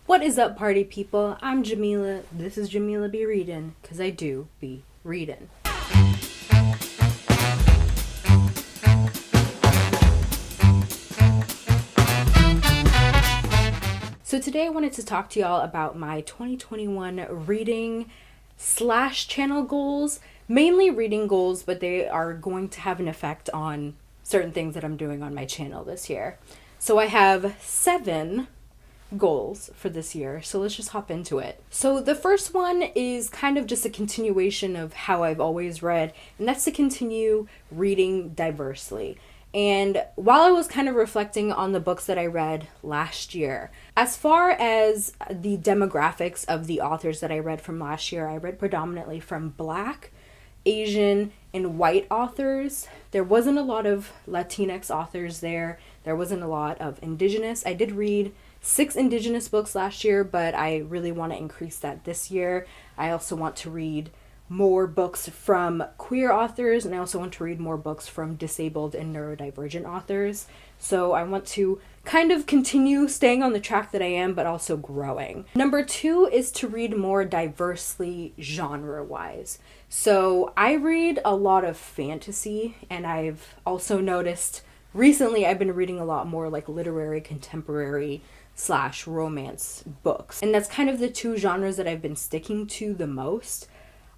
What is up, party people? I'm Jamila. This is JemilaBeReadin, because I do be reading. So today I wanted to talk to y'all about my 2021 reading / channel goals. Mainly reading goals, but they are going to have an effect on certain things that I'm doing on my channel this year. So I have 7 goals for this year, so let's just hop into it. So the first one is kind of just a continuation of how I've always read, and that's to continue reading diversely. And while I was kind of reflecting on the books that I read last year, as far as the demographics of the authors that I read from last year, I read predominantly from Black, Asian, and white authors. There wasn't a lot of Latinx authors there. There wasn't a lot of Indigenous. I did read 6 Indigenous books last year, but I really want to increase that this year. I also want to read more books from queer authors, and I also want to read more books from disabled and neurodivergent authors. So I want to kind of continue staying on the track that I am, but also growing. Number 2 is to read more diversely genre-wise. So I read a lot of fantasy, and I've also noticed recently I've been reading a lot more like literary contemporary / romance books. And that's kind of the 2 genres that I've been sticking to the most.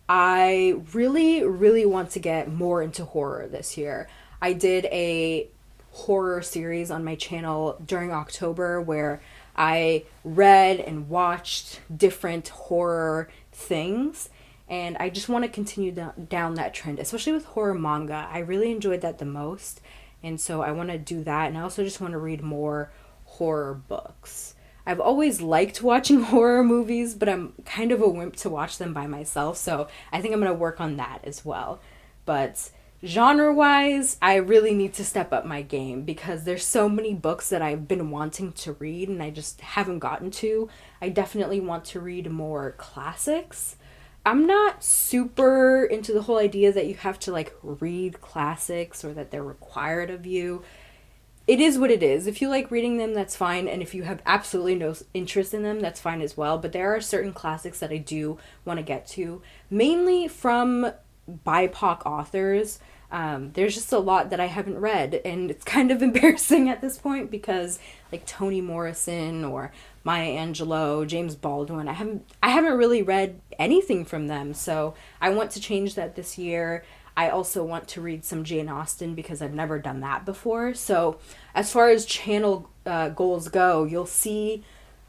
I really want to get more into horror this year. I did a horror series on my channel during October where I read and watched different horror things, and I just want to continue down that trend, especially with horror manga. I really enjoyed that the most, and so I want to do that, and I also just want to read more horror books. I've always liked watching horror movies, but I'm kind of a wimp to watch them by myself, so I think I'm going to work on that as well. But genre-wise, I really need to step up my game because there's so many books that I've been wanting to read and I just haven't gotten to. I definitely want to read more classics. I'm not super into the whole idea that you have to like read classics or that they're required of you. It is what it is. If you like reading them, that's fine. And if you have absolutely no interest in them, that's fine as well. But there are certain classics that I do want to get to, mainly from BIPOC authors. There's just a lot that I haven't read, and it's kind of embarrassing at this point because like Toni Morrison or Maya Angelou, James Baldwin, I haven't really read anything from them. So I want to change that this year. I also want to read some Jane Austen because I've never done that before. So as far as channel goals go, you'll see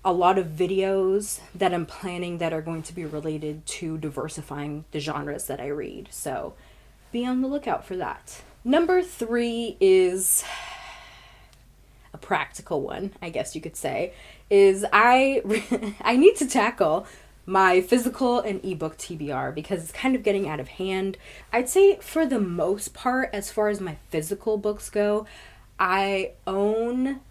a lot of videos that I'm planning that are going to be related to diversifying the genres that I read. So be on the lookout for that. Number 3 is a practical one, I guess you could say, is I need to tackle my physical and ebook TBR because it's kind of getting out of hand. I'd say for the most part, as far as my physical books go, I own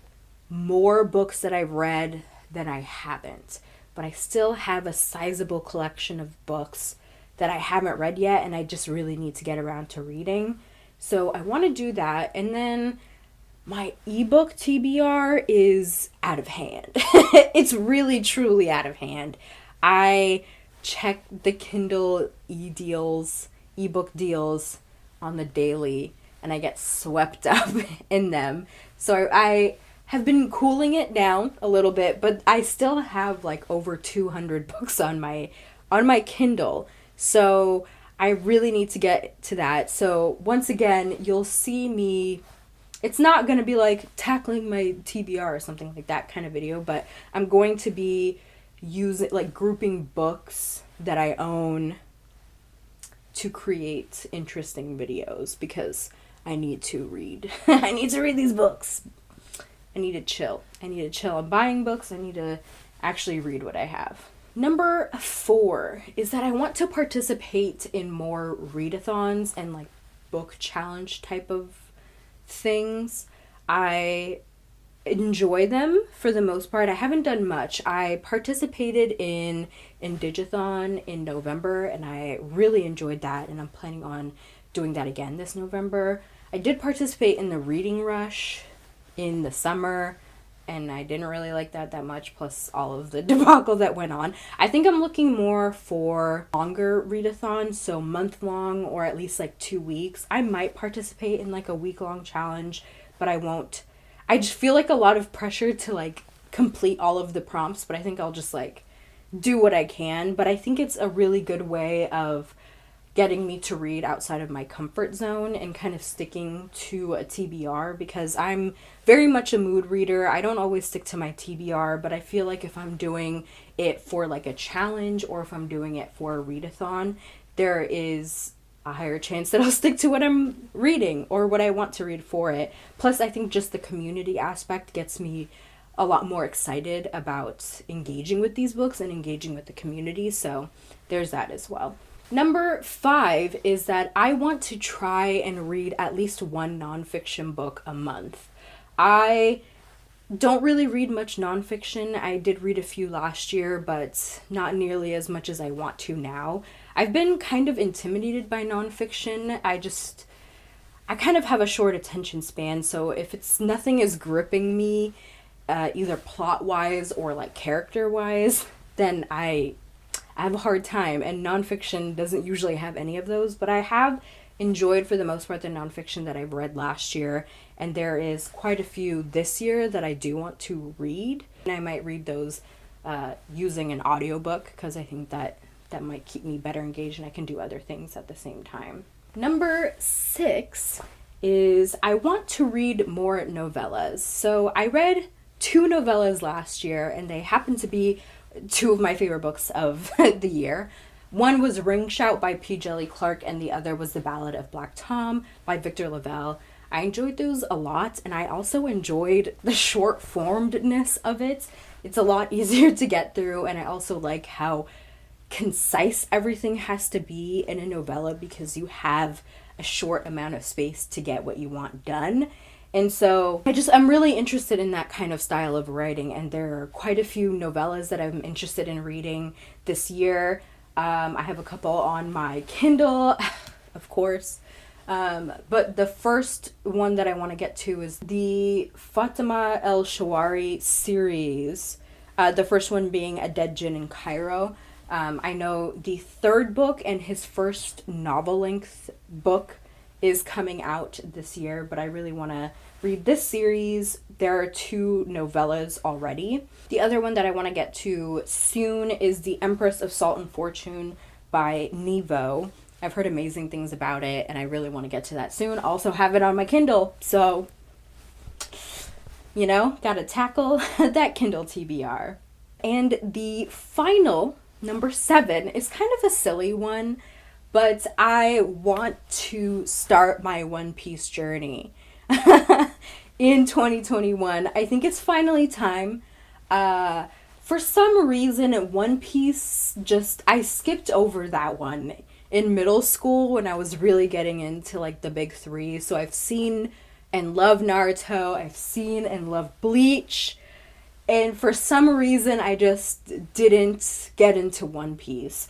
more books that I've read than I haven't, but I still have a sizable collection of books that I haven't read yet, and I just really need to get around to reading. So I want to do that, and then my ebook TBR is out of hand. It's really truly out of hand. I check the Kindle ebook deals on the daily, and I get swept up in them. So I have been cooling it down a little bit, but I still have like over 200 books on my Kindle. So I really need to get to that. So once again, you'll see me. It's not going to be like tackling my TBR or something like that kind of video, but I'm going to be grouping books that I own to create interesting videos because I need to read. I need to read these books. I need to chill. I'm buying books. I need to actually read what I have. Number 4 is that I want to participate in more readathons and like book challenge type of things. I enjoy them for the most part. I haven't done much. I participated in Indigathon in November and I really enjoyed that, and I'm planning on doing that again this November. I did participate in the Reading Rush in the summer. and I didn't really like that much, plus all of the debacle that went on. I think I'm looking more for longer readathons, so month-long or at least like 2 weeks. I might participate in like a week-long challenge, but I won't. I just feel like a lot of pressure to like complete all of the prompts, but I think I'll just like do what I can. But I think it's a really good way of getting me to read outside of my comfort zone and kind of sticking to a TBR, because I'm very much a mood reader. I don't always stick to my TBR, but I feel like if I'm doing it for like a challenge or if I'm doing it for a readathon, there is a higher chance that I'll stick to what I'm reading or what I want to read for it. Plus, I think just the community aspect gets me a lot more excited about engaging with these books and engaging with the community, so there's that as well. Number 5 is that I want to try and read at least one nonfiction book a month. I don't really read much nonfiction. I did read a few last year, but not nearly as much as I want to now. I've been kind of intimidated by nonfiction. I kind of have a short attention span, so if nothing is gripping me, either plot-wise or like character-wise, then I have a hard time, and nonfiction doesn't usually have any of those, but I have enjoyed for the most part the nonfiction that I've read last year, and there is quite a few this year that I do want to read, and I might read those using an audiobook, because I think that might keep me better engaged and I can do other things at the same time. Number 6 is I want to read more novellas. So I read 2 novellas last year, and they happen to be 2 of my favorite books of the year. One was Ring Shout by P. Djeli Clark, and the other was The Ballad of Black Tom by Victor LaValle. I enjoyed those a lot, and I also enjoyed the short formedness of it. It's a lot easier to get through, and I also like how concise everything has to be in a novella, because you have a short amount of space to get what you want done. And so I'm really interested in that kind of style of writing, and there are quite a few novellas that I'm interested in reading this year. I have a couple on my Kindle, of course, but the first one that I want to get to is the Fatima El Shawari series, the first one being A Dead Djinn in Cairo. I know the 3rd book and his first novel-length book is coming out this year, but I really want to read this series. There are 2 novellas already. The other one that I want to get to soon is The Empress of Salt and Fortune by Nevo. I've heard amazing things about it, and I really want to get to that soon. I also have it on my Kindle, so, gotta tackle that Kindle TBR. And the final, number 7, is kind of a silly one, but I want to start my One Piece journey in 2021. I think it's finally time. For some reason, One Piece, I skipped over that one in middle school when I was really getting into like the big 3. So I've seen and loved Naruto, I've seen and loved Bleach, and for some reason I just didn't get into One Piece.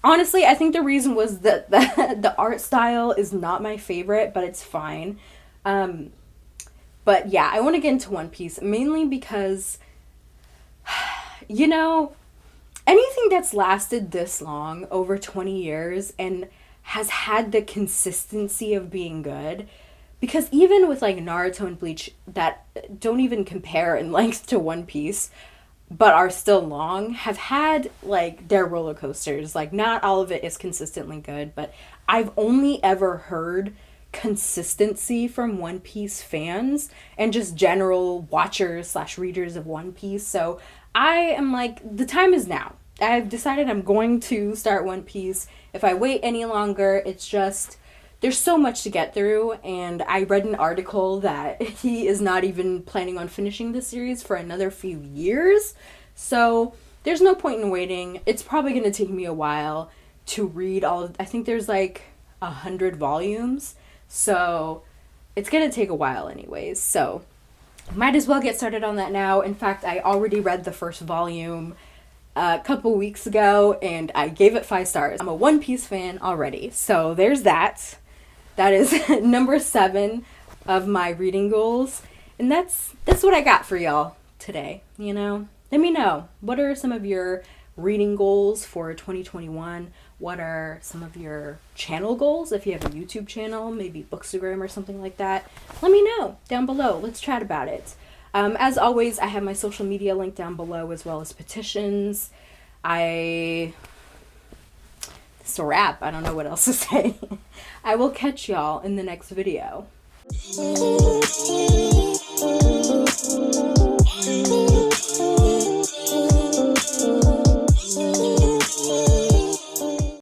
Honestly, I think the reason was that the art style is not my favorite, but it's fine. But yeah, I want to get into One Piece mainly because, anything that's lasted this long, over 20 years, and has had the consistency of being good, because even with like Naruto and Bleach that don't even compare in length to One Piece, but are still long, have had like their roller coasters. Like, not all of it is consistently good, but I've only ever heard consistency from One Piece fans and just general watchers / readers of One Piece. So I am like, the time is now. I've decided I'm going to start One Piece. If I wait any longer, it's just, there's so much to get through, and I read an article that he is not even planning on finishing the series for another few years, so there's no point in waiting. It's probably going to take me a while to read I think there's like 100 volumes, so it's going to take a while anyways, so might as well get started on that now. In fact, I already read the first volume a couple weeks ago, and I gave it 5 stars. I'm a One Piece fan already, so there's that. That is number 7 of my reading goals. And that's what I got for y'all. today, you know? Let me know. What are some of your reading goals for 2021? What are some of your channel goals? If you have a YouTube channel, maybe Bookstagram or something like that, let me know down below. Let's chat about it. As always, I have my social media link down below, as well as petitions. It's a wrap. I don't know what else to say. I will catch y'all in the next video.